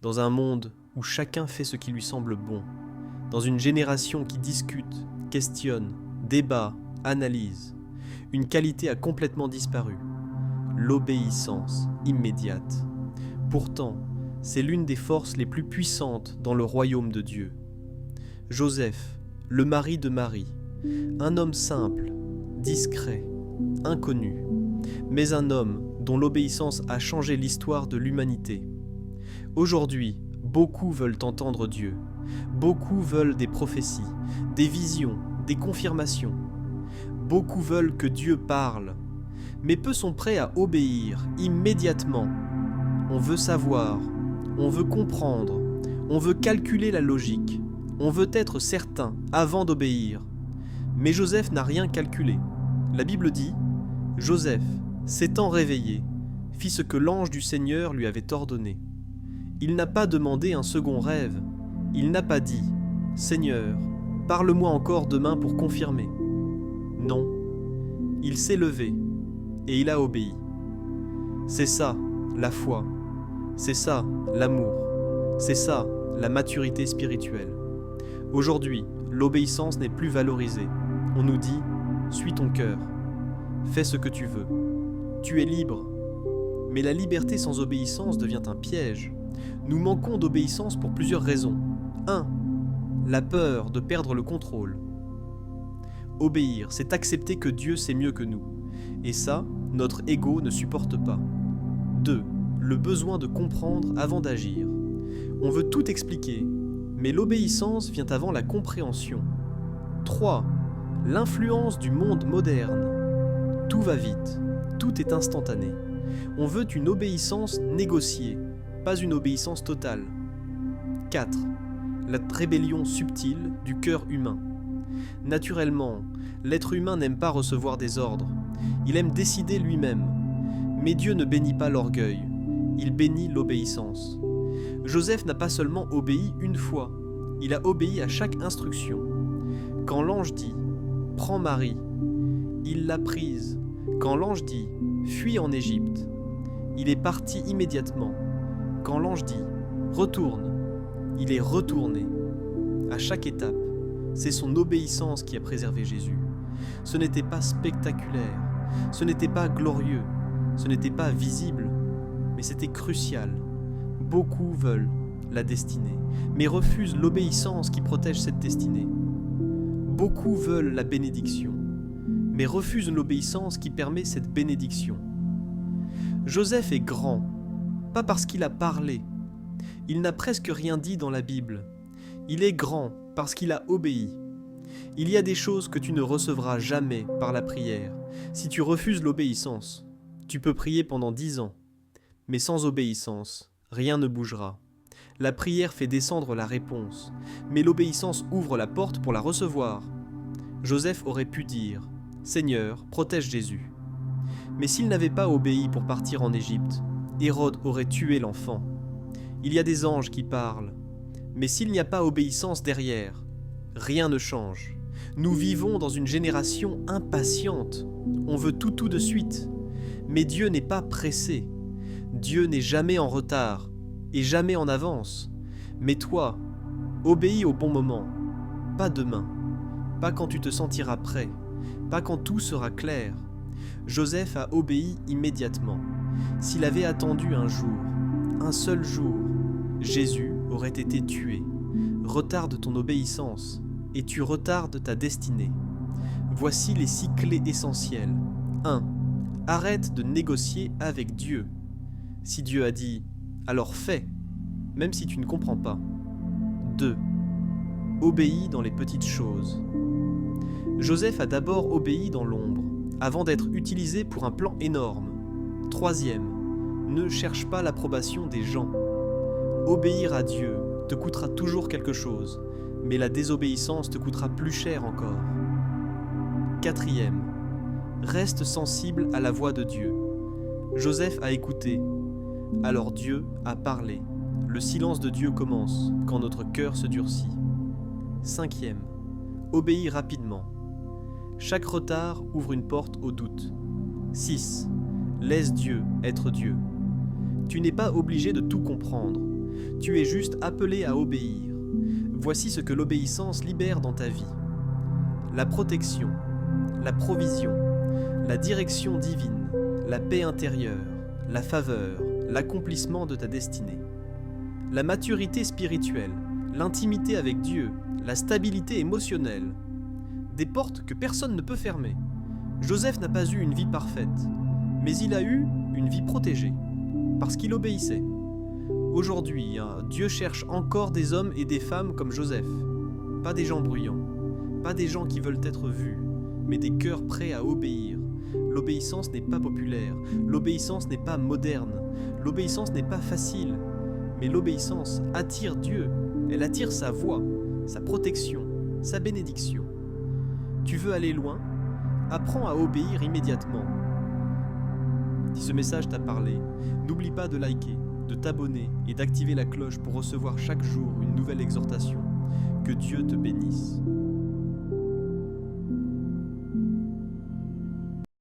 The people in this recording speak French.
dans un monde où chacun fait ce qui lui semble bon, dans une génération qui discute, questionne, débat, analyse, une qualité a complètement disparu, l'obéissance immédiate. Pourtant, c'est l'une des forces les plus puissantes dans le royaume de Dieu. Joseph, le mari de Marie, un homme simple, discret, inconnu, mais un homme dont l'obéissance a changé l'histoire de l'humanité. Aujourd'hui, beaucoup veulent entendre Dieu. Beaucoup veulent des prophéties, des visions, des confirmations. Beaucoup veulent que Dieu parle, mais peu sont prêts à obéir immédiatement. On veut savoir, on veut comprendre, on veut calculer la logique, on veut être certain avant d'obéir. Mais Joseph n'a rien calculé. La Bible dit « Joseph, s'étant réveillé, fit ce que l'ange du Seigneur lui avait ordonné. Il n'a pas demandé un second rêve. Il n'a pas dit « Seigneur, parle-moi encore demain pour confirmer. » Non, il s'est levé et il a obéi. C'est ça, la foi. C'est ça, l'amour. C'est ça, la maturité spirituelle. Aujourd'hui, l'obéissance n'est plus valorisée. On nous dit « Suis ton cœur. Fais ce que tu veux. Tu es libre. » Mais la liberté sans obéissance devient un piège. Nous manquons d'obéissance pour plusieurs raisons. 1. La peur de perdre le contrôle. Obéir, c'est accepter que Dieu sait mieux que nous. Et ça, notre ego ne supporte pas. 2. Le besoin de comprendre avant d'agir. On veut tout expliquer, mais l'obéissance vient avant la compréhension. 3. L'influence du monde moderne. Tout va vite, tout est instantané. On veut une obéissance négociée, pas une obéissance totale. 4. La rébellion subtile du cœur humain. Naturellement, l'être humain n'aime pas recevoir des ordres. Il aime décider lui-même. Mais Dieu ne bénit pas l'orgueil, il bénit l'obéissance. Joseph n'a pas seulement obéi une fois, il a obéi à chaque instruction. Quand l'ange dit « Prends Marie », il l'a prise. Quand l'ange dit « Fuis en Égypte », il est parti immédiatement. Quand l'ange dit « Retourne », il est retourné. À chaque étape, c'est son obéissance qui a préservé Jésus. Ce n'était pas spectaculaire, ce n'était pas glorieux, ce n'était pas visible, mais c'était crucial. Beaucoup veulent la destinée, mais refusent l'obéissance qui protège cette destinée. Beaucoup veulent la bénédiction, mais refusent l'obéissance qui permet cette bénédiction. Joseph est grand, pas parce qu'il a parlé. Il n'a presque rien dit dans la Bible. Il est grand parce qu'il a obéi. Il y a des choses que tu ne recevras jamais par la prière. Si tu refuses l'obéissance, tu peux prier pendant 10 ans. Mais sans obéissance, rien ne bougera. La prière fait descendre la réponse, mais l'obéissance ouvre la porte pour la recevoir. Joseph aurait pu dire « Seigneur, protège Jésus ». Mais s'il n'avait pas obéi pour partir en Égypte, Hérode aurait tué l'enfant. Il y a des anges qui parlent, mais s'il n'y a pas obéissance derrière, rien ne change. Nous vivons dans une génération impatiente. On veut tout de suite. Mais Dieu n'est pas pressé. Dieu n'est jamais en retard et jamais en avance. Mais toi, obéis au bon moment. Pas demain. Pas quand tu te sentiras prêt. Pas quand tout sera clair. Joseph a obéi immédiatement. S'il avait attendu un jour, un seul jour, Jésus aurait été tué. Retarde ton obéissance et tu retardes ta destinée. Voici les 6 clés essentielles. 1. Arrête de négocier avec Dieu. Si Dieu a dit, alors fais, même si tu ne comprends pas. 2. Obéis dans les petites choses. Joseph a d'abord obéi dans l'ombre, avant d'être utilisé pour un plan énorme. 3e. Ne cherche pas l'approbation des gens. Obéir à Dieu te coûtera toujours quelque chose, mais la désobéissance te coûtera plus cher encore. 4e. Reste sensible à la voix de Dieu. Joseph a écouté, alors Dieu a parlé. Le silence de Dieu commence quand notre cœur se durcit. 5e. Obéis rapidement. Chaque retard ouvre une porte au doute. 6. Laisse Dieu être Dieu. Tu n'es pas obligé de tout comprendre. Tu es juste appelé à obéir. Voici ce que l'obéissance libère dans ta vie. La protection, la provision, la direction divine, la paix intérieure, la faveur, l'accomplissement de ta destinée. La maturité spirituelle, l'intimité avec Dieu, la stabilité émotionnelle. Des portes que personne ne peut fermer. Joseph n'a pas eu une vie parfaite, mais il a eu une vie protégée, parce qu'il obéissait. Aujourd'hui, Dieu cherche encore des hommes et des femmes comme Joseph. Pas des gens bruyants, pas des gens qui veulent être vus, mais des cœurs prêts à obéir. L'obéissance n'est pas populaire, l'obéissance n'est pas moderne, l'obéissance n'est pas facile, mais l'obéissance attire Dieu, elle attire sa voix, sa protection, sa bénédiction. Tu veux aller loin? Apprends à obéir immédiatement. Si ce message t'a parlé, n'oublie pas de liker, de t'abonner et d'activer la cloche pour recevoir chaque jour une nouvelle exhortation. Que Dieu te bénisse.